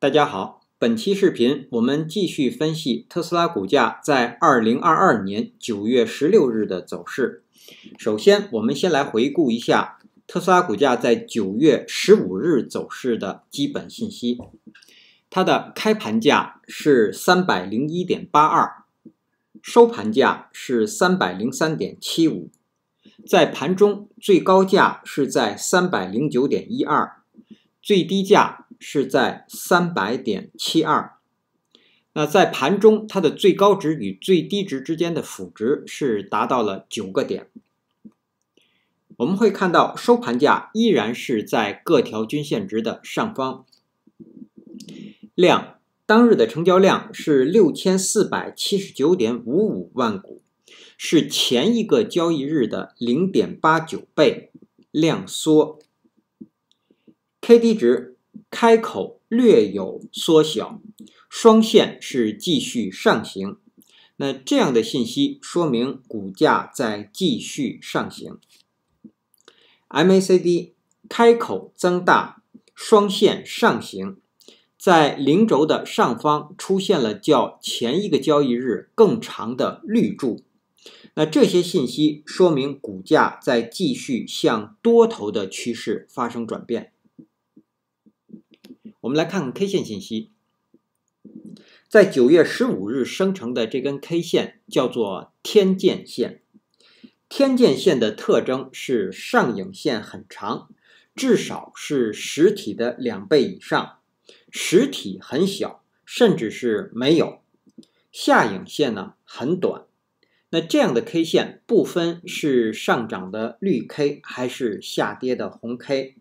大家好，本期视频我们继续分析特斯拉股价在2022年9月16日的走势。首先，我们先来回顾一下特斯拉股价在9月15日走势的基本信息。它的开盘价是 301.82， 收盘价是 303.75， 在盘中最高价是在 309.12， 最低价是在 300.72， 那在盘中它的最高值与最低值之间的幅值是达到了9个点。我们会看到收盘价依然是在各条均线值的上方。量，当日的成交量是 6479.55 万股，是前一个交易日的 0.89 倍，量缩。KD 值开口略有缩小，双线是继续上行。那这样的信息说明股价在继续上行。MACD 开口增大，双线上行，在零轴的上方出现了较前一个交易日更长的绿柱。那这些信息说明股价在继续向多头的趋势发生转变。我们来看看 K 线信息，在9月15日生成的这根 K 线叫做天剑线。天剑线的特征是上影线很长，至少是实体的2倍以上，实体很小，甚至是没有。下影线呢很短。那这样的 K 线不分是上涨的绿 K 还是下跌的红 K。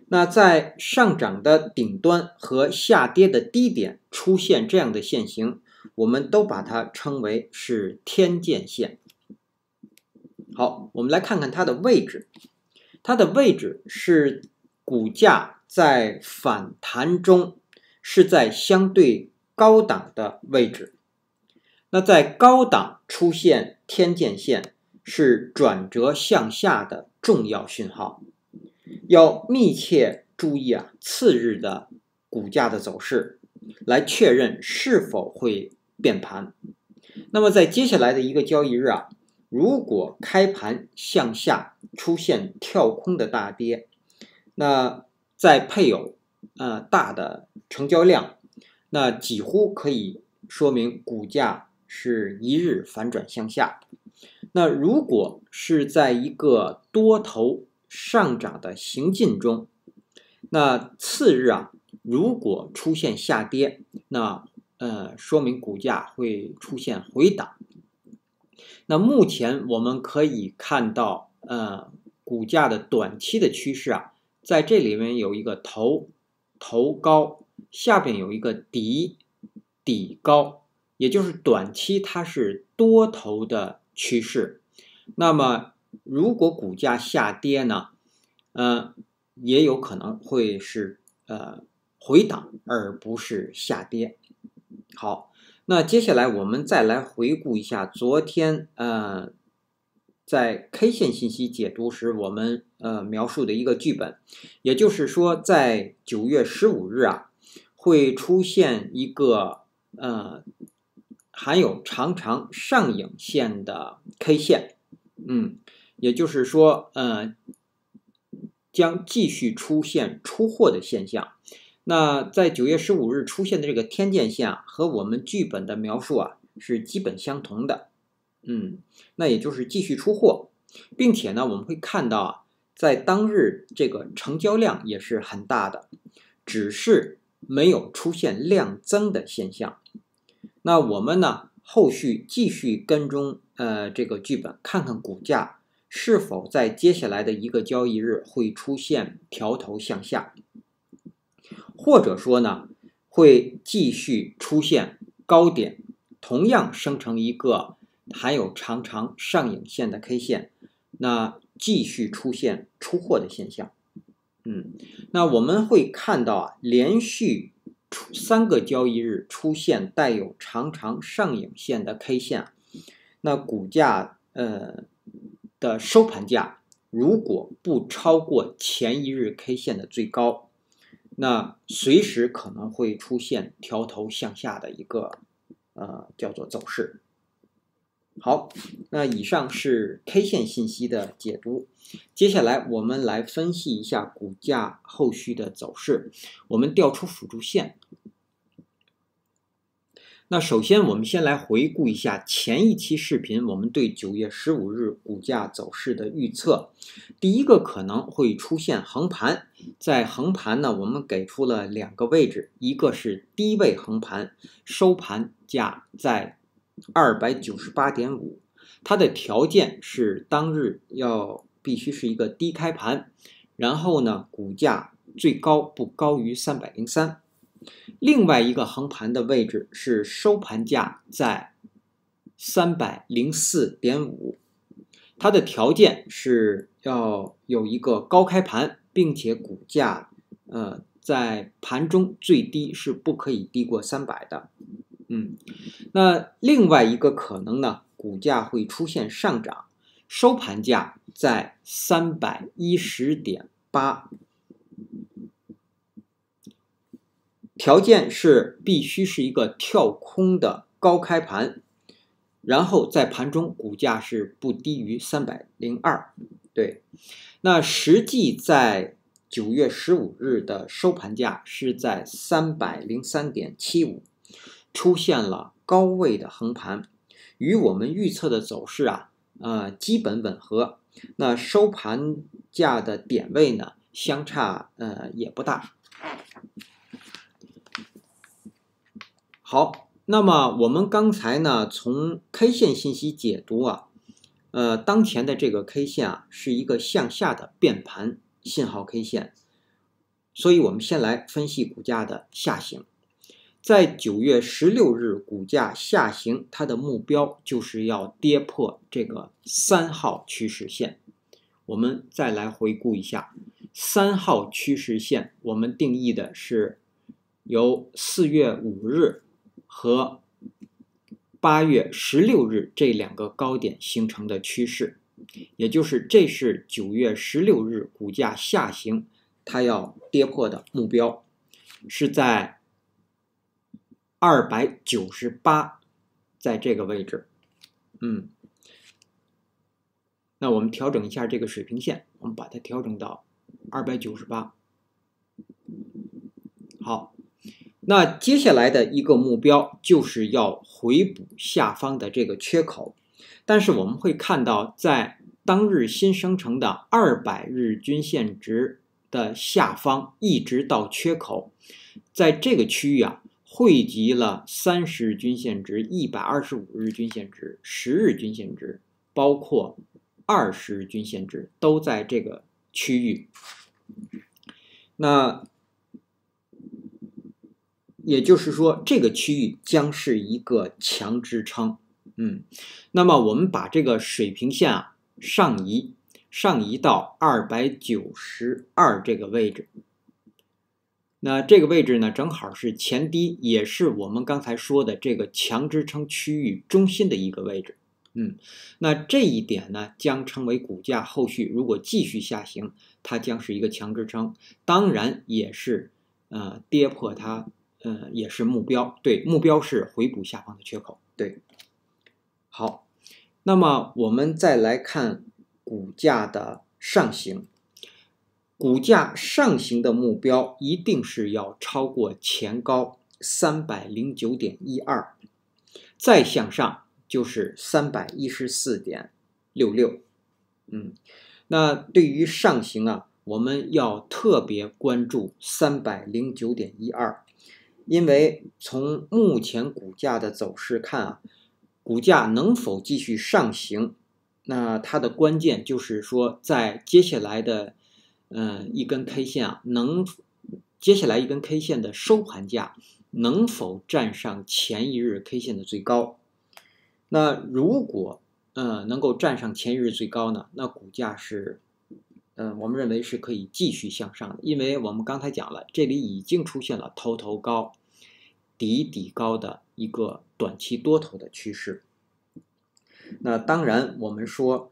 那在上涨的顶端和下跌的低点出现这样的线型，我们都把它称为是天剑线。好，我们来看看它的位置。它的位置是股价在反弹中是在相对高档的位置。那在高档出现天剑线是转折向下的重要讯号。要密切注意次日的股价的走势，来确认是否会变盘。那么在接下来的一个交易日如果开盘向下出现跳空的大跌，那再配有大的成交量，那几乎可以说明股价是一日反转向下。那如果是在一个多头上涨的行进中，那次日如果出现下跌，那说明股价会出现回档。那目前我们可以看到股价的短期的趋势在这里面有一个头高，下边有一个底高，也就是短期它是多头的趋势。那么如果股价下跌呢，也有可能会是回档而不是下跌。好，那接下来我们再来回顾一下昨天在 K 线信息解读时我们描述的一个剧本，也就是说在9月15日会出现一个含有长长上影线的 K 线，也就是说将继续出现出货的现象。那在9月15日出现的这个天剑线和我们剧本的描述是基本相同的。那也就是继续出货，并且呢我们会看到在当日这个成交量也是很大的，只是没有出现量增的现象。那我们呢后续继续跟踪这个剧本，看看股价是否在接下来的一个交易日会出现调头向下，或者说呢会继续出现高点，同样生成一个含有长长上影线的 K 线，那继续出现出货的现象。那我们会看到连续3个交易日出现带有长长上影线的 K 线，那股价的收盘价如果不超过前一日 K 线的最高，那随时可能会出现调头向下的一个叫做走势。好，那以上是 K 线信息的解读。接下来我们来分析一下股价后续的走势。我们调出辅助线。那首先我们先来回顾一下前一期视频我们对9月15日股价走势的预测。第一个可能会出现横盘，在横盘呢，我们给出了2个位置，一个是低位横盘，收盘价在298.5，它的条件是当日必须是一个低开盘，然后呢，股价最高不高于303。另外一个横盘的位置是收盘价在304.5，它的条件是要有一个高开盘，并且股价在盘中最低是不可以低过300的。那另外一个可能呢，股价会出现上涨，收盘价在310.8。条件是必须是一个跳空的高开盘，然后在盘中股价是不低于302。对，那实际在9月15日的收盘价是在303.75，出现了高位的横盘，与我们预测的走势基本吻合。那收盘价的点位呢，相差也不大。好，那么我们刚才呢，从 K 线信息解读当前的这个 K 线是一个向下的变盘信号 K 线，所以我们先来分析股价的下行。在9月16日股价下行，它的目标就是要跌破这个3号趋势线。我们再来回顾一下3号趋势线，我们定义的是由4月5日和8月16日这2个高点形成的趋势，也就是这是9月16日股价下行它要跌破的目标，是在298，在这个位置。那我们调整一下这个水平线，我们把它调整到298。好，那接下来的一个目标就是要回补下方的这个缺口，但是我们会看到在当日新生成的200日均线值的下方一直到缺口，在这个区域汇集了30日均线值、125日均线值、10日均线值，包括20日均线值都在这个区域。那也就是说，这个区域将是一个强支撑。那么我们把这个水平线上移到292这个位置。那这个位置呢，正好是前低，也是我们刚才说的这个强支撑区域中心的一个位置。那这一点呢，将成为股价后续如果继续下行，它将是一个强支撑，当然也是跌破它，也是目标。对，目标是回补下方的缺口。对，好，那么我们再来看股价的上行。股价上行的目标一定是要超过前高309.12，再向上就是314.66。那对于上行我们要特别关注309.12，因为从目前股价的走势看股价能否继续上行，那它的关键就是说，在接下来的一根 K 线接下来一根 K 线的收盘价能否站上前一日 K 线的最高？那如果能够站上前一日最高呢，那股价是我们认为是可以继续向上的，因为我们刚才讲了，这里已经出现了头头高、底底高的一个短期多头的趋势。那当然我们说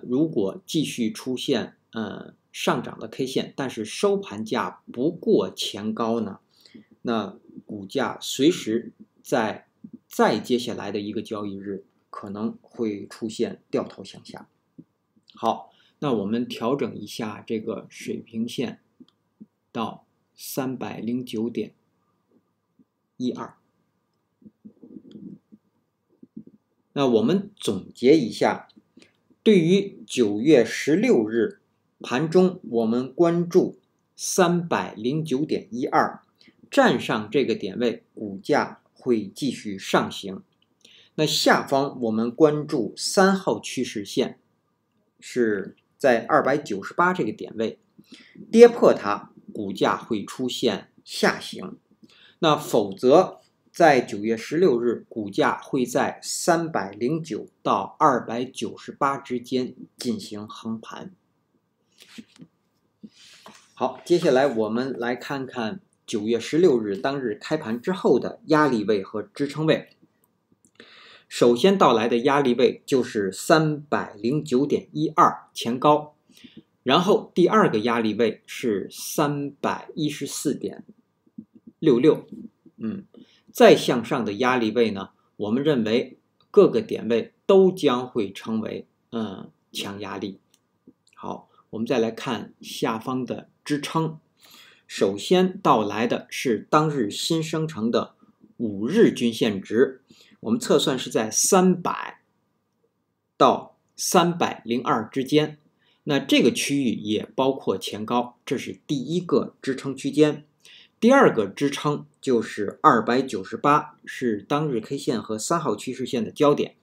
如果继续出现上涨的 K 线，但是收盘价不过前高呢，那股价随时在再接下来的一个交易日可能会出现掉头向下。好，那我们调整一下这个水平线到309.12。那我们总结一下，对于9月16日盘中，我们关注309.12，站上这个点位，股价会继续上行。那下方我们关注3号趋势线，是在298这个点位，跌破它，股价会出现下行。那否则，在9月16日，股价会在309到298之间进行横盘。好，接下来我们来看看9月16日当日开盘之后的压力位和支撑位。首先到来的压力位就是309.12前高，然后第二个压力位是314.66，再向上的压力位呢，我们认为各个点位都将会成为强压力。好，我们再来看下方的支撑，首先到来的是当日新生成的5日均线值，我们测算是在300到302之间，那这个区域也包括前高，这是第一个支撑区间。第二个支撑就是298，是当日 K 线和3号趋势线的交点。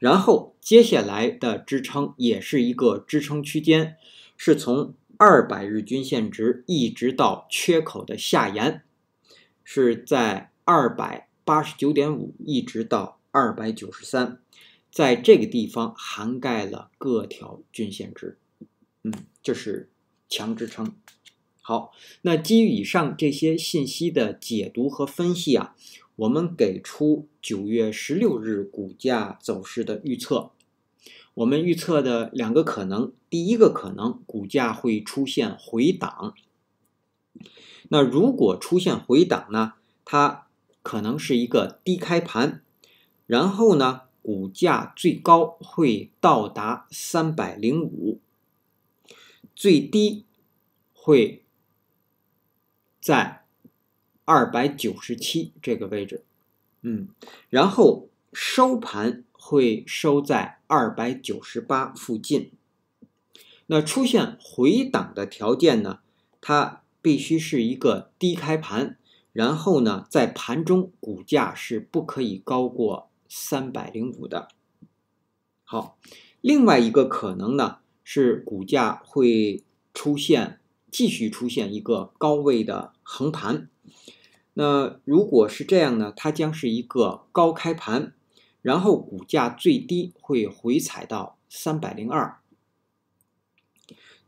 然后接下来的支撑也是一个支撑区间，是从200日均线值一直到缺口的下沿，是在289.5一直到293，在这个地方涵盖了各条均线值，这是强支撑。好，那基于以上这些信息的解读和分析啊，我们给出9月16日股价走势的预测。我们预测的2个可能，第一个可能股价会出现回档。那如果出现回档呢，它可能是一个低开盘，然后呢，股价最高会到达305，最低会在297这个位置，然后收盘会收在298附近。那出现回档的条件呢，它必须是一个低开盘，然后呢，在盘中股价是不可以高过305的。好，另外一个可能呢，是股价会继续出现一个高位的横盘。那如果是这样呢，它将是一个高开盘，然后股价最低会回踩到302，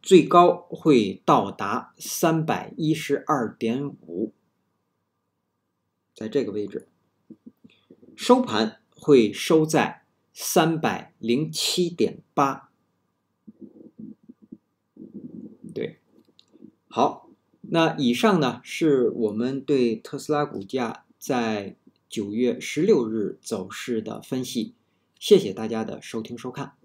最高会到达312.5，在这个位置，收盘会收在307.8。对，好，那以上呢是我们对特斯拉股价在9月16日走势的分析，谢谢大家的收听收看。